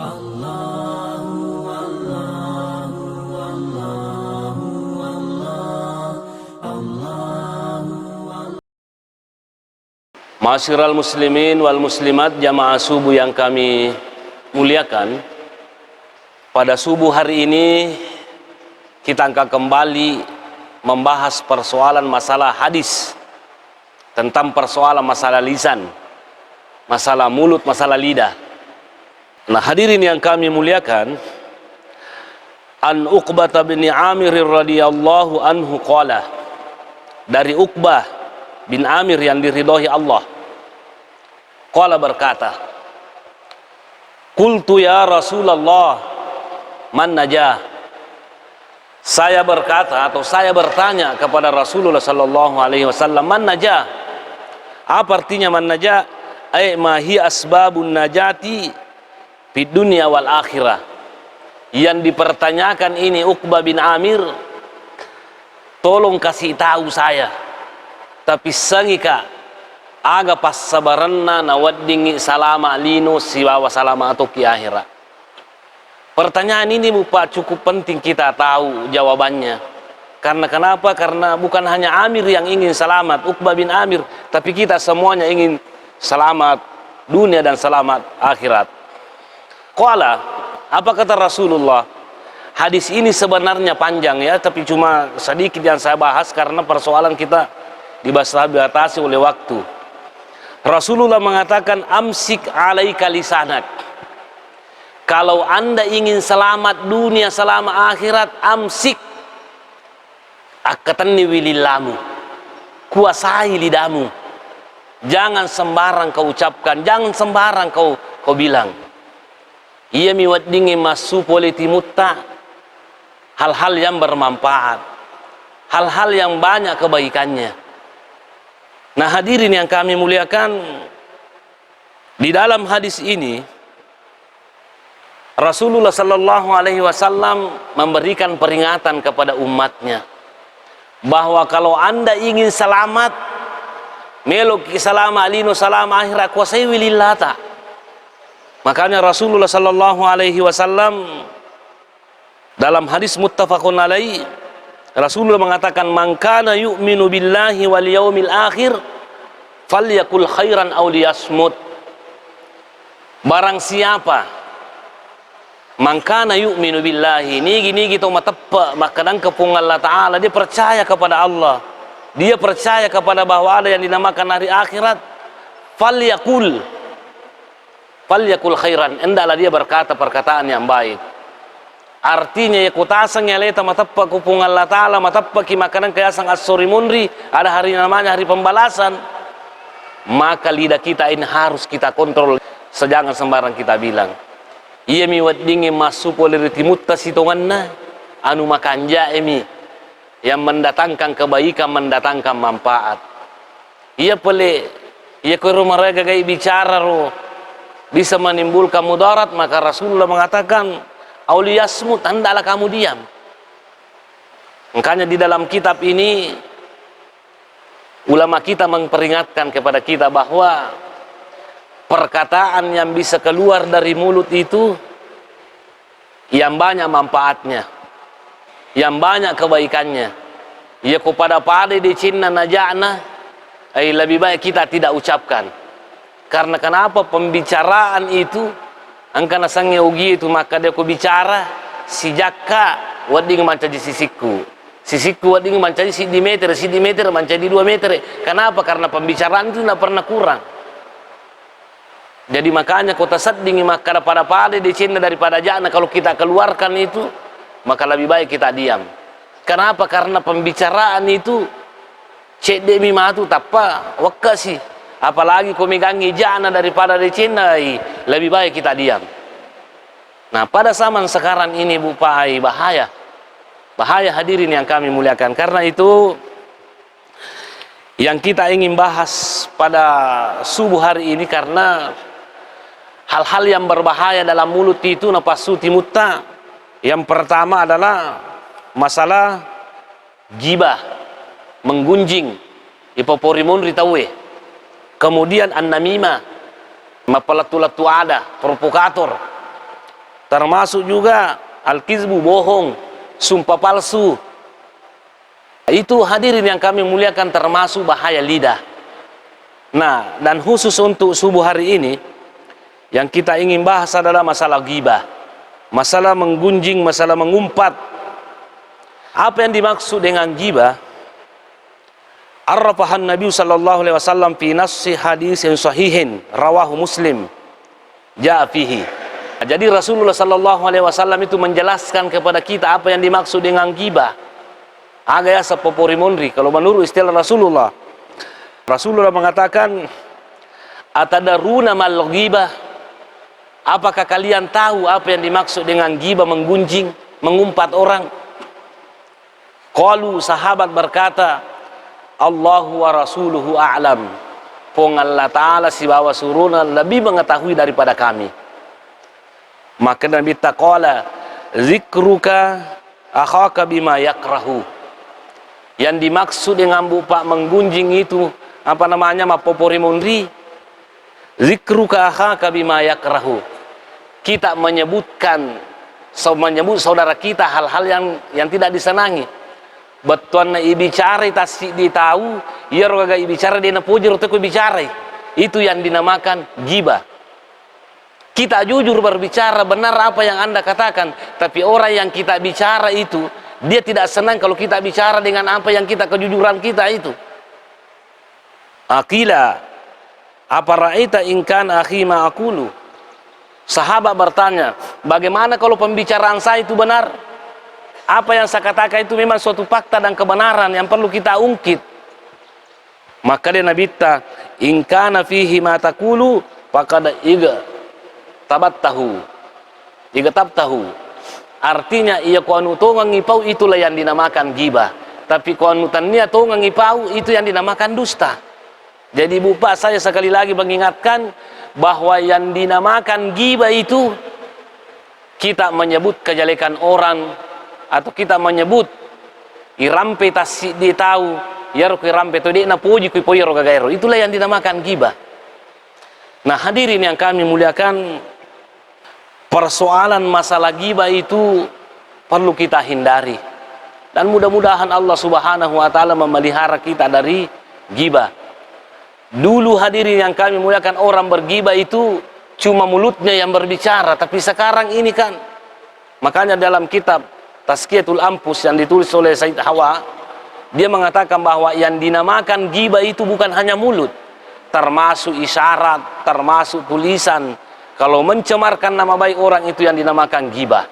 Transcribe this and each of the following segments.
Ma'asyiral muslimin wal muslimat, jamaah subuh yang kami muliakan, pada subuh hari ini kita akan kembali membahas persoalan masalah hadis, tentang persoalan masalah lisan, masalah mulut, masalah lidah. Nah, hadirin yang kami muliakan, an Uqbah bin Amir radhiyallahu anhu qala, dari Uqbah bin Amir yang diridhoi Allah, qala berkata, qultu ya Rasulullah man najah. Saya berkata atau saya bertanya kepada Rasulullah sallallahu alaihi wasallam, man najah? Apa artinya man najah? Ay ma hi asbabun najati fid dunya wal akhirah. Yang dipertanyakan ini Uqbah bin Amir, tolong kasih tahu saya, tapi sangika aga pas sabaranna na waddingi salama lino siwawa salama atau ki akhirat. Pertanyaan ini Bapak cukup penting kita tahu jawabannya. Karena kenapa? Karena bukan hanya Amir yang ingin selamat, Uqbah bin Amir, tapi kita semuanya ingin selamat dunia dan selamat akhirat. Qala, apa kata Rasulullah? Hadis ini sebenarnya panjang ya, tapi cuma sedikit yang saya bahas karena persoalan kita dibatasi oleh waktu. Rasulullah mengatakan, amsik alaika lisanak. Kalau anda ingin selamat dunia, selamat akhirat, amsik akatanni wilillamu, kuasai lidahmu. Jangan sembarang kau ucapkan, jangan sembarang kau bilang. Ia miwaddingi masu politi mutta, hal-hal yang bermanfaat, hal-hal yang banyak kebaikannya. Nah, hadirin yang kami muliakan, di dalam hadis ini Rasulullah sallallahu alaihi wasallam memberikan peringatan kepada umatnya bahwa kalau anda ingin selamat, melok salama alino salama akhirat, kuasai wilillata. Makanya Rasulullah sallallahu alaihi wasallam dalam hadis muttafaqun alaihi, Rasulullah mengatakan, man kana yu'minu billahi wal yaumil akhir falyakul khairan aw liyasmut. Barang siapa man kana yu'minu billahi, nigi to matappa makadang kepung Allah Ta'ala, dia percaya kepada Allah, dia percaya kepada bahwa ada yang dinamakan hari akhirat, falyakul khairan, hendaklah dia berkata perkataan yang baik. Artinya ya kutasang ya leta matappa kupung Allah Ta'ala, matappa ki makanan kayasang as-suri munri, ada hari namanya hari pembalasan, maka lidah kita ini harus kita kontrol, sejangan sembarang kita bilang. Ia miwaddingi masu poleriti mutta sitonganna anu makanja emi yang mendatangkan kebaikan, mendatangkan manfaat. Ia pole ia ke rumah mereka gaya bicara ro bisa menimbulkan mudarat, maka Rasulullah mengatakan auliyasmut, hendaklah kamu diam. Makanya di dalam kitab ini ulama kita memperingatkan kepada kita bahwa perkataan yang bisa keluar dari mulut itu yang banyak manfaatnya, yang banyak kebaikannya. Ya kepada pada di cinna najana, lebih baik kita tidak ucapkan. Karena kenapa? Pembicaraan itu angkana sangnya ugi itu, maka dia ku bicara si jakka wading mancaji sisiku wading mancaji si dimeter mancaji 2 meter. Kenapa? Karena pembicaraan itu tidak pernah kurang. Jadi makanya kota saddingi maka pada di cinta daripada jana, kalau kita keluarkan itu maka lebih baik kita diam. Kenapa? Karena pembicaraan itu cek demi matu tappa wakasi, apalagi kau megangi jana daripada di cinta, lebih baik kita diam. Nah, pada zaman sekarang ini Bupai, bahaya hadirin yang kami muliakan. Karena itu yang kita ingin bahas pada subuh hari ini, karena hal-hal yang berbahaya dalam mulut itu napasuti mutta. Yang pertama adalah masalah gibah, menggunjing, ipoporimun ritawe. Kemudian an-namimah, mapalatu-latu ada, provokator. termasuk juga al-kizbu, bohong, sumpah palsu. Itu hadirin yang kami muliakan termasuk bahaya lidah. Nah, dan khusus untuk subuh hari ini yang kita ingin bahas adalah masalah ghibah, masalah menggunjing, masalah mengumpat. Apa yang dimaksud dengan ghibah? Arrafahan Nabi sallallahu alaihi wasallam fi nassi hadisin sahihin rawahu Muslim jaa fihi. Jadi Rasulullah sallallahu alaihi wasallam itu menjelaskan kepada kita apa yang dimaksud dengan ghibah. Agak sepopori mondri kalau menurut istilah Rasulullah. Rasulullah mengatakan, atadaruna mal ghibah? Apakah kalian tahu apa yang dimaksud dengan ghibah, menggunjing, mengumpat orang? Qalu, sahabat berkata, Allahu wa rasuluhu a'lam. Pong Allah Ta'ala si bawa suruna lebih mengetahui daripada kami. Maka Nabi taqala, zikruka akhaka bima yakrahu. Yang dimaksud dengan bupak menggunjing itu apa namanya, mapopori mondri, zikruka akhaka bima yakrahu. Kita menyebut saudara kita hal-hal yang tidak disenangi. Betuan na ibicara tasik ditahu, ia roga ibicara dia na puji rote ko bicara. Itu yang dinamakan ghibah. Kita jujur berbicara benar apa yang Anda katakan, tapi orang yang kita bicara itu dia tidak senang kalau kita bicara dengan apa yang kita, kejujuran kita itu. Aqila, apa ra'aita in kana akhi ma aqulu? Sahabat bertanya, bagaimana kalau pembicaraan saya itu benar? Apa yang saya katakan itu memang suatu fakta dan kebenaran yang perlu kita ungkit. Maka dia Nabi ta, in kana fihi ma taqulu faqad iga tabattahu. Iga tabtahu. Artinya ia kuanu tongang ngipau itulah yang dinamakan ghibah. Tapi kuanu tania tongang ngipau itu yang dinamakan dusta. Jadi Bapak, saya sekali lagi mengingatkan bahwa yang dinamakan ghibah itu kita menyebut kejelekan orang, atau kita menyebut irampe tasik dia tahu yaro irampe to dia na puji ku poyero gagairo. Itulah yang dinamakan ghibah. Nah, hadirin yang kami muliakan, persoalan masalah ghibah itu perlu kita hindari, dan mudah-mudahan Allah Subhanahu wa taala memelihara kita dari ghibah. Dulu hadirin yang kami muliakan, orang berghibah itu cuma mulutnya yang berbicara, tapi sekarang ini kan, makanya dalam kitab Tazkiyatul Anfus yang ditulis oleh Said Hawa, dia mengatakan bahwa yang dinamakan ghibah itu bukan hanya mulut, termasuk isyarat, termasuk tulisan. Kalau mencemarkan nama baik orang itu yang dinamakan ghibah.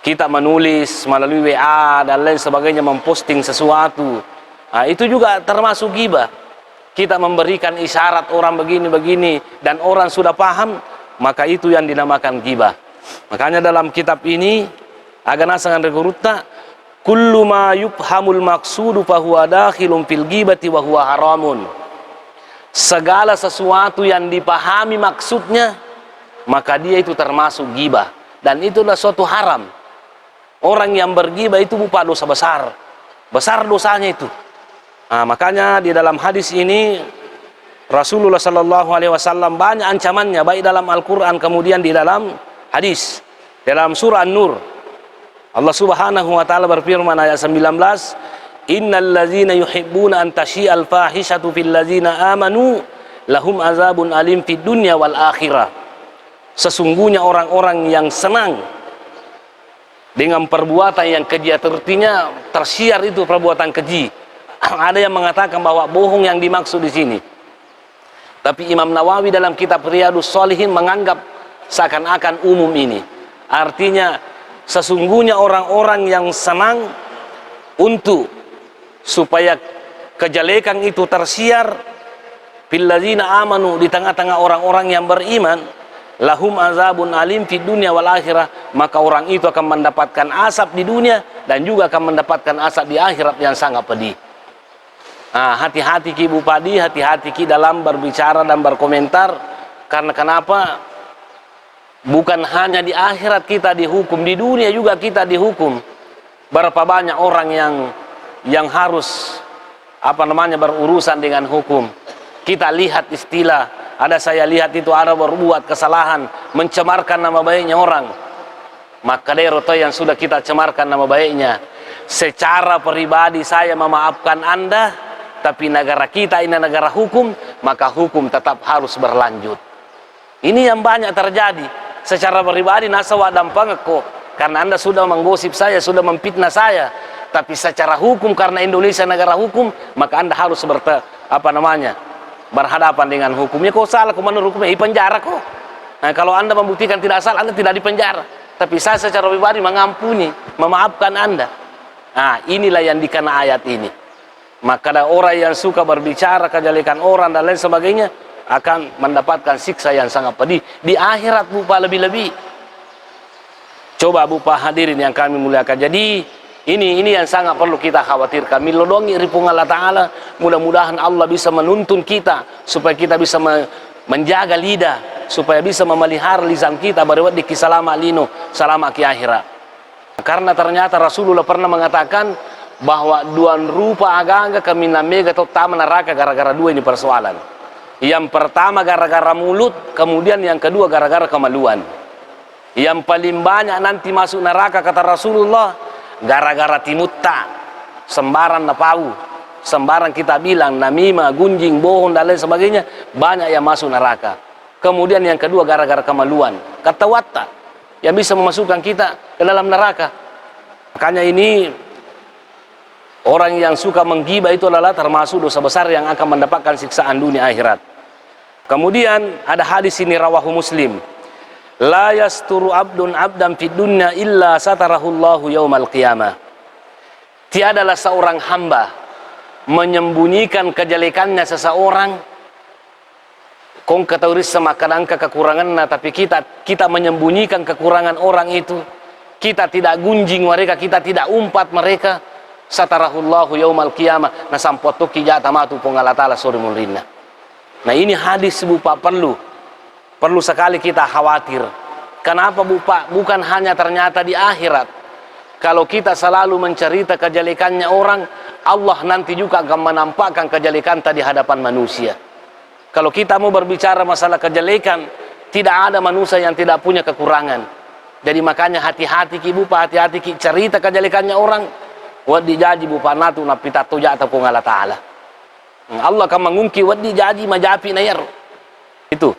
Kita menulis melalui WA dan lain sebagainya, memposting sesuatu, nah, itu juga termasuk ghibah. Kita memberikan isyarat orang begini-begini dan orang sudah paham, maka itu yang dinamakan ghibah. Makanya dalam kitab ini agak nasangan reguruta, kullu ma yufhamul maqsudu fahuwa dakhilun fil ghibati wa huwa haramun. Segala sesuatu yang dipahami maksudnya, maka dia itu termasuk ghibah, dan itulah suatu haram. Orang yang berghibah itu bukan dosa besar, besar dosanya itu. Nah, makanya di dalam hadis ini Rasulullah sallallahu alaihi wasallam banyak ancamannya, baik dalam Al-Qur'an kemudian di dalam hadis. Dalam surah An-Nur, Allah Subhanahu wa taala berfirman ayat 19, innal ladzina yuhibbuna an tashi'al fahishatu fil ladzina amanu lahum azabun alim fid dunya wal akhirah. Sesungguhnya orang-orang yang senang dengan perbuatan yang keji, artinya tersiar itu perbuatan keji. Ada yang mengatakan bahwa bohong yang dimaksud di sini. Tapi Imam Nawawi dalam kitab Riyadhus Shalihin menganggap seakan-akan umum ini. Artinya sesungguhnya orang-orang yang senang untuk supaya kejelekan itu tersiar fil ladzina amanu, di tengah-tengah orang-orang yang beriman, lahum azabun alim fid dunya wal akhirah, maka orang itu akan mendapatkan azab di dunia dan juga akan mendapatkan azab di akhirat yang sangat pedih. Nah, hati-hati ki Bupadi, hati-hati ki dalam berbicara dan berkomentar. Karena kenapa? Bukan hanya di akhirat kita dihukum, di dunia juga kita dihukum. Berapa banyak orang yang harus berurusan dengan hukum. Kita lihat istilah ada saya lihat itu ada berbuat kesalahan, mencemarkan nama baiknya orang, maka deroto yang sudah kita cemarkan nama baiknya, secara pribadi saya memaafkan Anda, tapi negara kita ini negara hukum, maka hukum tetap harus berlanjut. Ini yang banyak terjadi. Secara pribadi nasawa dampang kok, karena Anda sudah menggosip saya, sudah memfitnah saya. Tapi secara hukum, karena Indonesia negara hukum, maka Anda harus berhadapan dengan hukumnya. Kok salah, kok menurut hukumnya, di penjara kok. Nah, kalau Anda membuktikan tidak salah, Anda tidak di penjara. Tapi saya secara pribadi mengampuni, memaafkan Anda. Nah, inilah yang dikena ayat ini. Maka ada orang yang suka berbicara kejelekan orang dan lain sebagainya, akan mendapatkan siksa yang sangat pedih di akhirat Bapak, lebih-lebih. Coba Bapak hadirin yang kami muliakan. Jadi ini yang sangat perlu kita khawatirkan. Milodongi ripung Allah Ta'ala. Mudah-mudahan Allah bisa menuntun kita supaya kita bisa menjaga lidah, supaya bisa memelihara lisan kita berbuat di kisalama lino selama ki akhirat. Karena ternyata Rasulullah pernah mengatakan bahwa dua rupa agama kami namega terutama neraka gara-gara dua ini persoalan. Yang pertama gara-gara mulut, kemudian yang kedua gara-gara kemaluan. Yang paling banyak nanti masuk neraka kata Rasulullah gara-gara timutta, sembarang napau, sembarang kita bilang namimah, gunjing, bohong dan lain sebagainya, banyak yang masuk neraka. Kemudian yang kedua gara-gara kemaluan, kata watta, yang bisa memasukkan kita ke dalam neraka. Makanya ini orang yang suka menggibah itu adalah termasuk dosa besar yang akan mendapatkan siksaan dunia akhirat. Kemudian ada hadis ini rawahu Muslim. La yasturu abdun abdan fid dunya illa satarahullahu yaumal qiyamah. Tiadalah seorang hamba menyembunyikan kejelekannya seseorang. Kong katauri semakadangka kekurangannya, tapi kita menyembunyikan kekurangan orang itu. Kita tidak gunjing mereka, kita tidak umpat mereka. Satarahullahu yaumal qiyamah. Nah sampotu kijata matu pongalatala sore mulrinna. Nah ini hadis Bapak perlu sekali kita khawatir. Kenapa Bapak? Bukan hanya ternyata di akhirat. Kalau kita selalu mencerita kejelekannya orang, Allah nanti juga akan menampakkan kejelekan tadi hadapan manusia. Kalau kita mau berbicara masalah kejelekan, tidak ada manusia yang tidak punya kekurangan. Jadi makanya hati-hati ki Bapak, hati-hati ki cerita kejelekannya orang. Wadi jaji Bapak natu napita tuja ataupun Allah Ta'ala. Allah akan mengungki wadi jaji majapi nayar. Itu.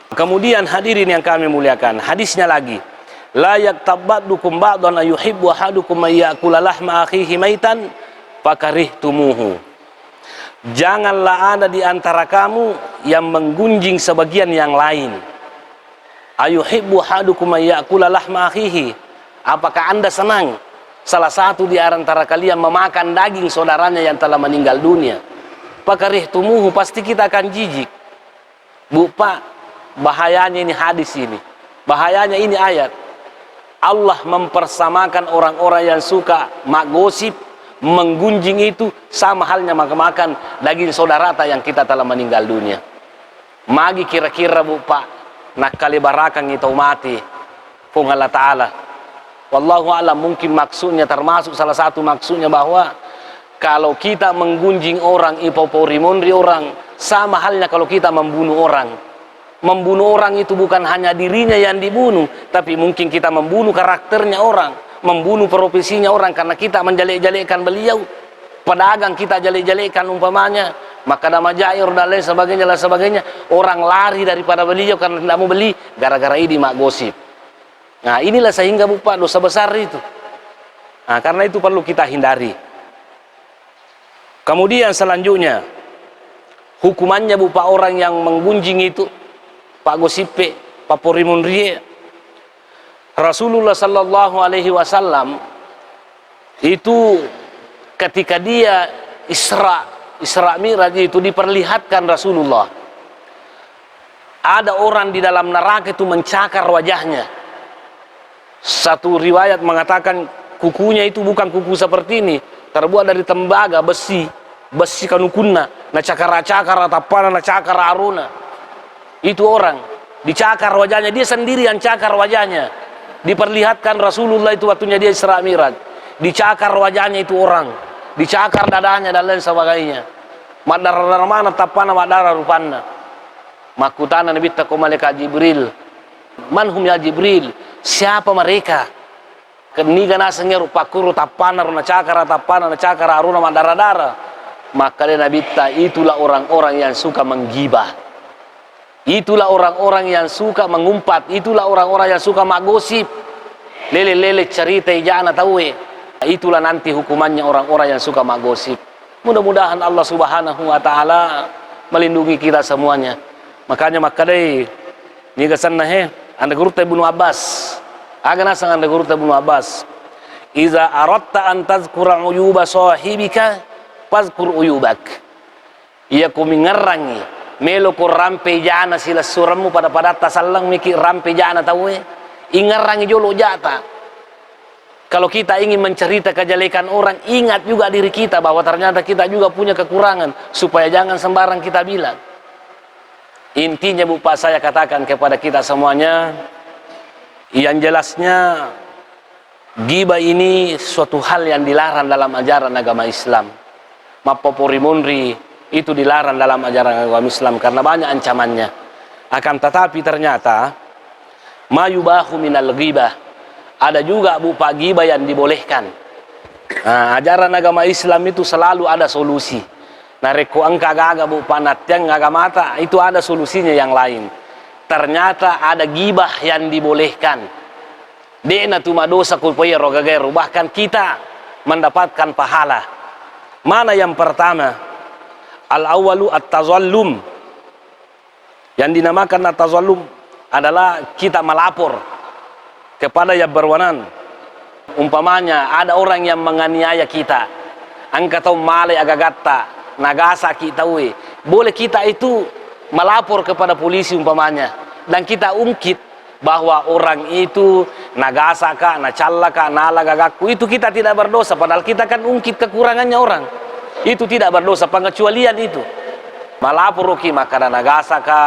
Kemudian hadirin yang kami muliakan, hadisnya lagi. La yaktabaddukum ba'dan ayuhibbu ahadukum ayyakula lahma akhihi maitan fakarihtumuhu. Janganlah ada di antara kamu yang menggunjing sebagian yang lain. Ayuhibbu ahadukum ayyakula lahma akhihi. Apakah Anda senang salah satu di antara kalian memakan daging saudaranya yang telah meninggal dunia? Fakarihtumuhu, pasti kita akan jijik. Bapak, bahayanya ini hadis ini, bahayanya ini ayat. Allah mempersamakan orang-orang yang suka gosip, menggunjing itu sama halnya makan daging saudara yang kita telah meninggal dunia. Magi kira-kira Bapak nak kali barakang itu mati pun Allah Ta'ala. Wallahu a'lam, mungkin maksudnya termasuk salah satu maksudnya bahwa kalau kita menggunjing orang, ipopori mondri orang, sama halnya kalau kita membunuh orang. Membunuh orang itu bukan hanya dirinya yang dibunuh, tapi mungkin kita membunuh karakternya orang, membunuh profesinya orang karena kita menjelek-jelekkan beliau. Pedagang kita jelek-jelekkan umpamanya, maka nama jair dan lain sebagainya. Orang lari daripada beliau karena tidak mau beli, gara-gara ini mak gosip. Nah inilah sehingga Bapak dosa besar itu. Nah karena itu perlu kita hindari. Kemudian selanjutnya, hukumannya Bapak orang yang menggunjing itu, Pak Gosipe, Pak Porimunrie. Rasulullah Sallallahu Alaihi Wasallam itu ketika dia Isra Miraj itu diperlihatkan Rasulullah. Ada orang di dalam neraka itu mencakar wajahnya. Satu riwayat mengatakan kukunya itu bukan kuku seperti ini, terbuat dari tembaga, besi kanukunna, na cakar-cakar tapana, na cakar aruna. Itu orang dicakar wajahnya, dia sendiri yang cakar wajahnya. Diperlihatkan Rasulullah itu waktunya dia Isra Miraj, dicakar wajahnya itu orang, dicakar dadanya dan lain sebagainya. Madara mana tapana madara rupana. Makutana Nabi ta ko malaikat Jibril. Manhum ya Jibril? Siapa mereka? Keniga nasanya rupa kuru tapana runa cakara aruna mandara-dara. Maka dia Nabi ta, itulah orang-orang yang suka menggibah. Itulah orang-orang yang suka mengumpat. Itulah orang-orang yang suka magosip. Lele-lele cerita ijana tahu. Itulah nanti hukumannya orang-orang yang suka magosip. Mudah-mudahan Allah Subhanahu wa taala melindungi kita semuanya. Makanya makadai ni kesan anda guru Ibnu Abbas. Agana sang anda guru Ibnu Abbas. Iza aratta an tazkura uyuba sahibika fazkur uyubak. Ia ku mengerangi melo ko rampe jana sila suramu pada tasallang miki rampe jana tahu ingerangi jolo jata. Kalau kita ingin mencerita kejelekan orang, ingat juga diri kita bahwa ternyata kita juga punya kekurangan, supaya jangan sembarang kita bilang. Intinya Bapak saya katakan kepada kita semuanya, yang jelasnya ghibah ini suatu hal yang dilarang dalam ajaran agama Islam. Mapopori munri itu dilarang dalam ajaran agama Islam karena banyak ancamannya. Akan tetapi ternyata mayubahu minal ghibah, ada juga Bapak ghibah yang dibolehkan. Nah, ajaran agama Islam itu selalu ada solusi. Nareko angka gaga Bapak natyang agamata itu ada solusinya yang lain. Ternyata ada ghibah yang dibolehkan. Dena tuma dosa kulpaya rogagero, bahkan kita mendapatkan pahala. Mana yang pertama? Al-awwalu at-tazallum. Yang dinamakan at-tazallum adalah kita melapor kepada yang berwenang. Umpamanya ada orang yang menganiaya kita, angka tahu male agagatta nagasa kita boleh kita itu melapor kepada polisi umpamanya, dan kita ungkit bahwa orang itu nagasa ka, nacalla ka, nalagagaku, itu kita tidak berdosa, padahal kita kan ungkit kekurangannya orang. Itu tidak berdosa, pengecualian itu. Melapor ki maka nagasa ka,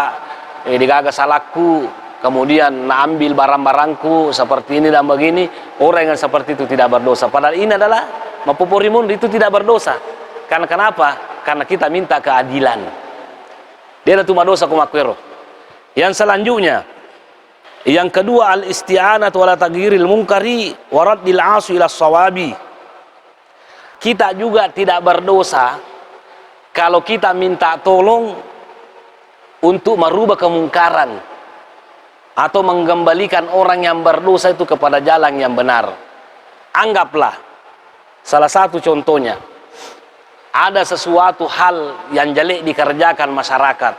digaga salahku, kemudian ambil barang-barangku seperti ini dan begini, orang yang seperti itu tidak berdosa. Padahal ini adalah mapoporimun, itu tidak berdosa. Karena kenapa? Karena kita minta keadilan. Dia ada cuma dosa kumakwero. Yang selanjutnya, yang kedua, al-isti'anatu ala taghyiril munkari wa raddil 'asi ila shawabi. Kita juga tidak berdosa kalau kita minta tolong untuk merubah kemungkaran atau mengembalikan orang yang berdosa itu kepada jalan yang benar. Anggaplah salah satu contohnya, ada sesuatu hal yang jelek dikerjakan masyarakat,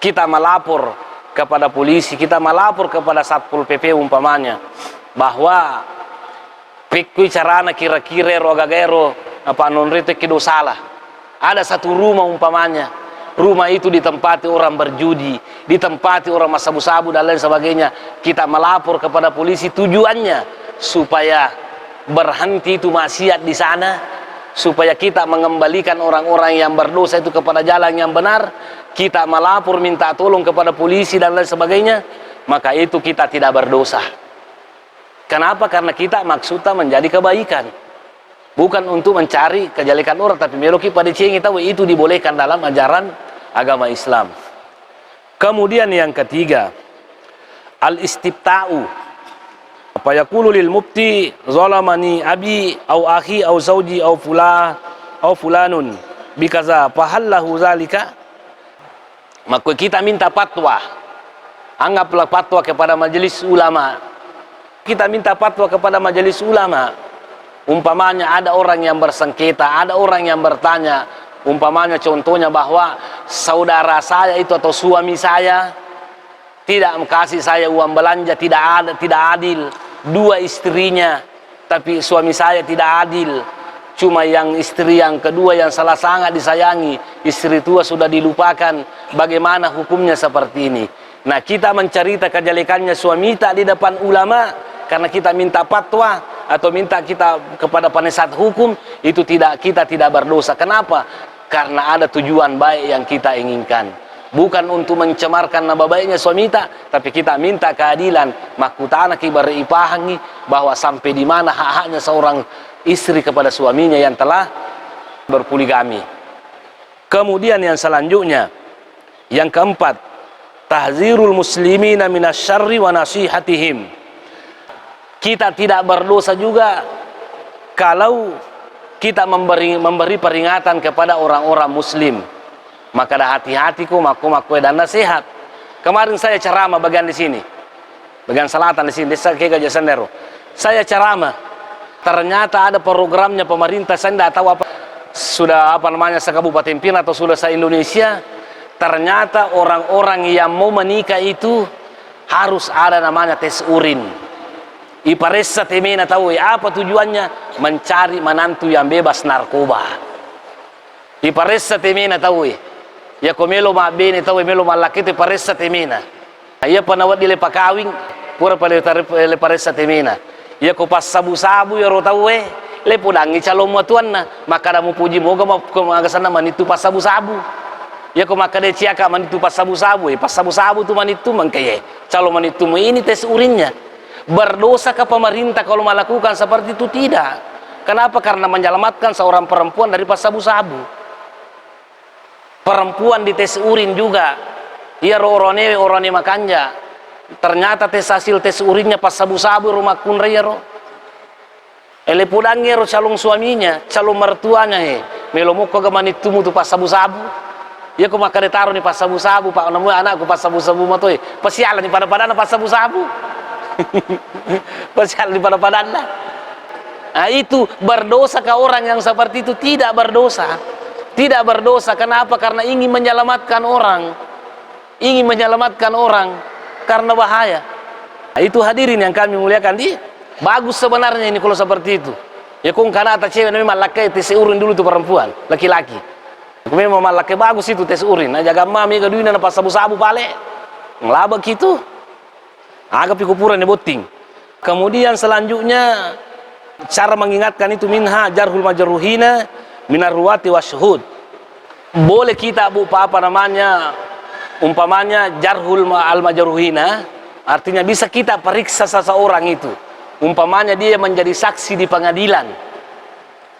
kita melapor kepada polisi, kita melapor kepada Satpol PP umpamanya, bahwa pikui carana kira-kira rogagero apa nonrito kido salah. Ada satu rumah umpamanya, rumah itu ditempati orang berjudi, ditempati orang masabu-sabu dan lain sebagainya. Kita melapor kepada polisi, tujuannya supaya berhenti itu maksiat di sana, supaya kita mengembalikan orang-orang yang berdosa itu kepada jalan yang benar. Kita melapor minta tolong kepada polisi dan lain sebagainya, maka itu kita tidak berdosa. Kenapa? Karena kita maksudnya menjadi kebaikan, bukan untuk mencari kejelekan orang, tapi meloki pada cengi tahu itu dibolehkan dalam ajaran agama Islam. Kemudian yang ketiga, al-istibta'u. Apa yaqulu lil mufti zalamani abi au akhi au zauji au fulanun bikaza fahallahu zalika. Maka kita minta fatwa. Anggaplah fatwa kepada majelis ulama. Kita minta fatwa kepada majelis ulama. Umpamanya ada orang yang bersengketa, ada orang yang bertanya, umpamanya contohnya bahwa saudara saya itu atau suami saya tidak kasih saya uang belanja, tidak adil. Dua istrinya, tapi suami saya tidak adil. Cuma yang istri yang kedua yang salah sangat disayangi, istri tua sudah dilupakan. Bagaimana hukumnya seperti ini? Nah, kita mencerita kejelekannya suami tak di depan ulama karena kita minta fatwa atau minta kita kepada penasihat hukum, itu kita tidak berdosa. Kenapa? Karena ada tujuan baik yang kita inginkan, bukan untuk mencemarkan nama baiknya suami kita, tapi kita minta keadilan. Makutana kibar ipahangi bahwa sampai di mana hak-haknya seorang istri kepada suaminya yang telah berpoligami. Kemudian yang selanjutnya, yang keempat, tahzirul muslimina minasyarri wa nasihatihim. Kita tidak berdosa juga kalau kita memberi peringatan kepada orang-orang muslim. Maka dah hati-hati ku maku dan nasihat. Kemarin saya ceramah bagian di sini, bagian selatan di sini, desa Kega Sendero. Saya ceramah, ternyata ada programnya pemerintah, saya tidak tahu apa, sudah apa namanya sekabupaten Pina atau sudah se-Indonesia. Ternyata orang-orang yang mau menikah itu harus ada namanya tes urin. Iparesa temena tahu apa tujuannya? Mencari menantu yang bebas narkoba. Iparesa temena tahu ya komelo ma bene tahu melo malaki te paresa temena. Ia panawat dile pakawing pura pale paresa temena. Ia ko pas sabu-sabu ya ro tahu le pudangi calon muatuan na maka da mu puji moga ma sana manitu pas sabu-sabu. Ya ko maka de ciaka manitu pas sabu-sabu pas sabu-sabu tu manitu mangkaye calon manitu ini tes urinnya. Berdosa ke pemerintah kalau melakukan seperti itu? Tidak. Kenapa? Karena menyelamatkan seorang perempuan dari pas sabu-sabu. Perempuan di tes urin juga. Ia orone makanja. Ternyata tes hasil tes urinnya pas sabu-sabu rumah kunra ya ro. Ele pudangi ro calon suaminya, calon mertuanya melomoko ke manitumu tu pas sabu-sabu. Ya ko maka ditaruh ni pas sabu-sabu pak namu anakku pas sabu-sabu matoi. Pasialan ni pada-pada pas sabu-sabu. Pasial di pada Anda. Nah, itu berdosa ke orang yang seperti itu? Tidak berdosa. Tidak berdosa. Kenapa? Karena ingin menyelamatkan orang. Ingin menyelamatkan orang karena bahaya. Nah, itu hadirin yang kami muliakan. Bagus sebenarnya ini kalau seperti itu. Ya kung karena atas cewek memang laki tes urin dulu tuh perempuan, laki-laki. Memang laki bagus itu tes urin. Nah, jaga mami ke dunia pas sabu-sabu pale. Ngelabak itu. Agak pikupuran boting. Kemudian selanjutnya cara mengingatkan itu minha jarhul majruhina minar ruwati wasyhud. Boleh kita apa namanya umpamanya jarhul al majruhina, artinya bisa kita periksa seseorang itu. Umpamanya dia menjadi saksi di pengadilan.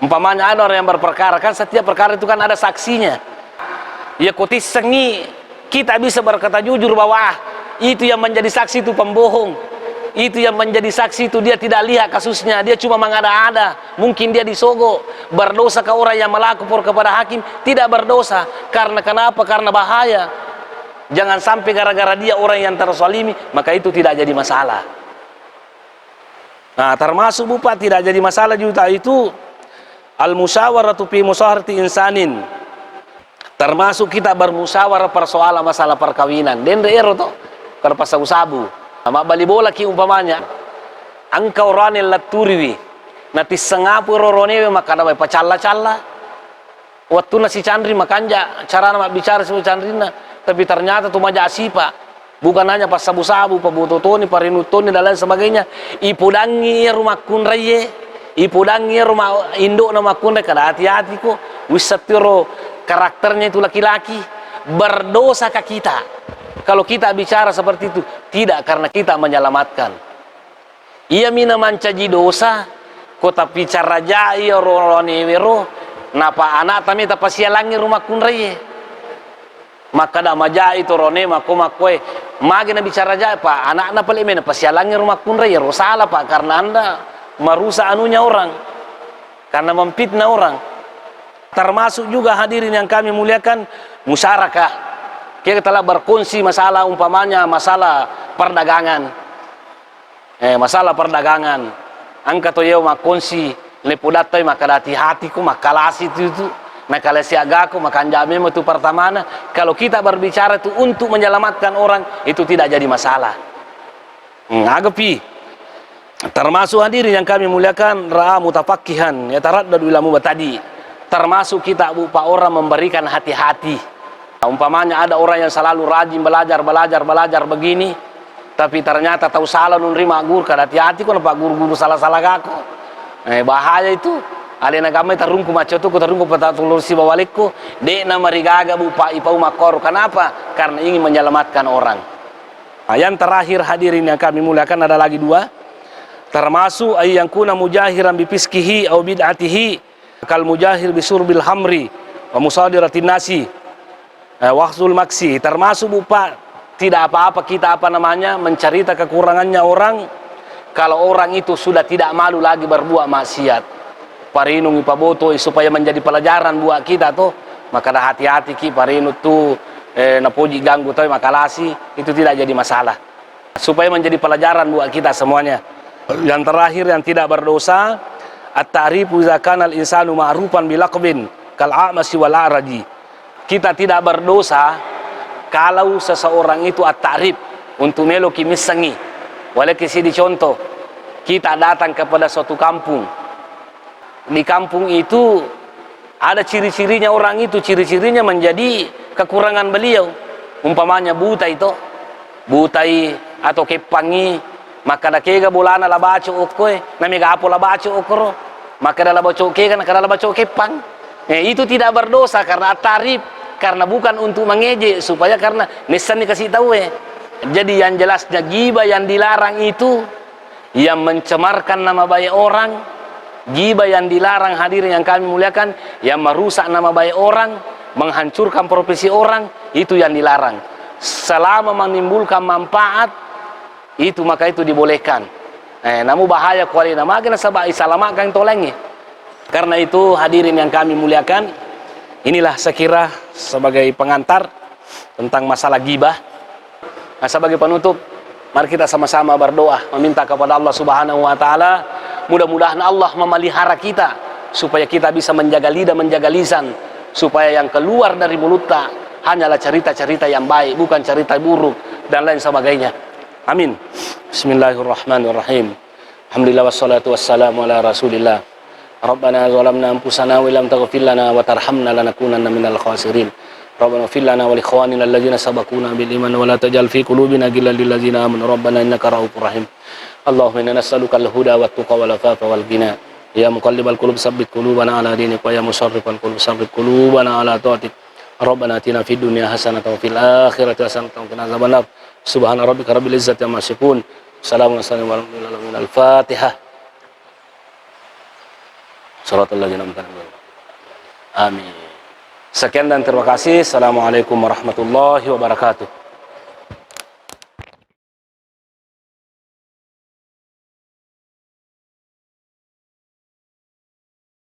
Umpamanya ada orang yang berperkara, kan setiap perkara itu kan ada saksinya. Ya kotis sengi kita bisa berkata jujur bahwa itu yang menjadi saksi itu pembohong. Itu yang menjadi saksi itu dia tidak lihat kasusnya, dia cuma mengada-ada. Mungkin dia disogok. Berdosa ke orang yang melapor kepada hakim? Tidak berdosa. Karena kenapa? Karena bahaya. Jangan sampai gara-gara dia orang yang terzalimi, maka itu tidak jadi masalah. Nah, termasuk bupa tidak jadi masalah juga itu al-musyawaratu fi musyawarati insanin. Termasuk kita bermusyawarah persoalan masalah perkawinan. Den ero to kalau pas sabu-sabu sama bali bola ki umpamanya angkau ranil laturiwi nati sengapu roronewe maka ada pacalla-calla waktu nasi candri makanja cara nama bicara sama candrina tapi ternyata tu maja asipa bukan hanya pas sabu-sabu pabutotoni parinutoni dan lain sebagainya ipudangi rumah kunraye ipudangi rumah induk nama kunrai kada hati-hati ko wisatiro karakternya itu laki-laki berdosa ke kita. Kalau kita bicara seperti itu, tidak karena kita menyelamatkan. Ia mina mancaji dosa, kota bicara jai ronewero, napa anak tami tapasialangi rumah kunreye. Maka dah majai itu rone makoe, magi na bicara jai pak, anak napa lemena pasialangi rumah kunreye, salah pak karena anda merusak anunya orang, karena memfitnah orang. Termasuk juga hadirin yang kami muliakan musyarakah. Kita telah berkongsi masalah umpamanya masalah perdagangan. Masalah perdagangan. Angka to yeu makongsi lepudatoi maka hati-hati ku makalasi itu. Nakalasi agaku maka anjame itu pertamana. Kalau kita berbicara itu untuk menyelamatkan orang itu tidak jadi masalah. Agapi. Termasuk hadirin yang kami muliakan ra'a mutafakkihan yataraddadu ila mubtadi. Termasuk kita upah orang memberikan hati-hati. Umpamanya ada orang yang selalu rajin belajar begini, tapi ternyata tahu salah nunrima guru, kada hati-hati kok pak guru-guru salah-salah aku. Bahaya itu. Ale nagama tarungku maco tu ko tarungku patatulur si bawalikku, de na marigaga bupa ipau makor. Kenapa? Karena ingin menyelamatkan orang. Yang terakhir hadirin yang kami muliakan ada lagi dua. Termasuk ay yang kuna mujahiran bipiskihi au bid'atihi kal mujahir bisurbil hamri wa musadiratin nasi. Wahsul maksi termasuk bupa tidak apa-apa kita mencerita kekurangannya orang, kalau orang itu sudah tidak malu lagi berbuat maksiat. Parinung ipaboto supaya menjadi pelajaran buat kita tuh, maka dah hati-hati ki parinu tuh napoji ganggu tuh makalasi, itu tidak jadi masalah. Supaya menjadi pelajaran buat kita semuanya. Yang terakhir yang tidak berdosa, at-ta'rifu idza kana al-insanu ma'rufan bilaqbin kal a'masi wal a'raji. Kita tidak berdosa kalau seseorang itu at-ta'rif untuk melo kimisangi. Wala kisi di contoh, kita datang kepada suatu kampung. Di kampung itu ada ciri-cirinya orang itu, ciri-cirinya menjadi kekurangan beliau. Umpamanya buta itu, butai atau kepangi, maka da kega bolana la baca okoy, namiga apo la baca okoro, maka da la baca kega nakada la baca kepang. Itu tidak berdosa karena tarif, karena bukan untuk mengejek, supaya karena nisan dikasih tahu Jadi yang jelasnya ghibah yang dilarang itu yang mencemarkan nama baik orang. Ghibah yang dilarang, hadirin yang kami muliakan, yang merusak nama baik orang, menghancurkan profesi orang, itu yang dilarang. Selama menimbulkan manfaat, itu maka itu dibolehkan. Namun bahaya kuali nama kena sabak isalamak tolengi. Karena itu hadirin yang kami muliakan, inilah sekira sebagai pengantar tentang masalah ghibah. Nah, sebagai penutup, mari kita sama-sama berdoa meminta kepada Allah Subhanahu wa taala, mudah-mudahan Allah memelihara kita supaya kita bisa menjaga lidah, menjaga lisan, supaya yang keluar dari mulutnya hanyalah cerita-cerita yang baik, bukan cerita buruk dan lain sebagainya. Amin. Bismillahirrahmanirrahim. Alhamdulillah wassalatu wassalamu ala Rasulillah. Rabbana zalamna anfusana wa lam taghfir lana wa tarhamna lanakunanna minal khasirin. Rabbana ighfir lana wa li ikhwanina alladhina sabaquna bil iman wa la taj'al fi qulubina ghillan lil ladzina amanu rabbana innaka ra'ufur rahim. Allahumma inna nas'aluka al-huda wat tuqa wal afafa wal ghina. Ya muqallibal qulub tsabbit qulubana ala dinik wa ya musarrifal qulub tsabbit qulubana ala ta'atik. Rabbana atina fid dunya hasanatan wa fil akhirati hasanatan wa qina adzabannar. Subhana rabbika rabbil izzati amma yasifun. Assalamu alaikum al-Fatihah. Shiratal ladzina an'amta alaihim. Amin. Sekian dan terima kasih. Assalamualaikum warahmatullahi wabarakatuh.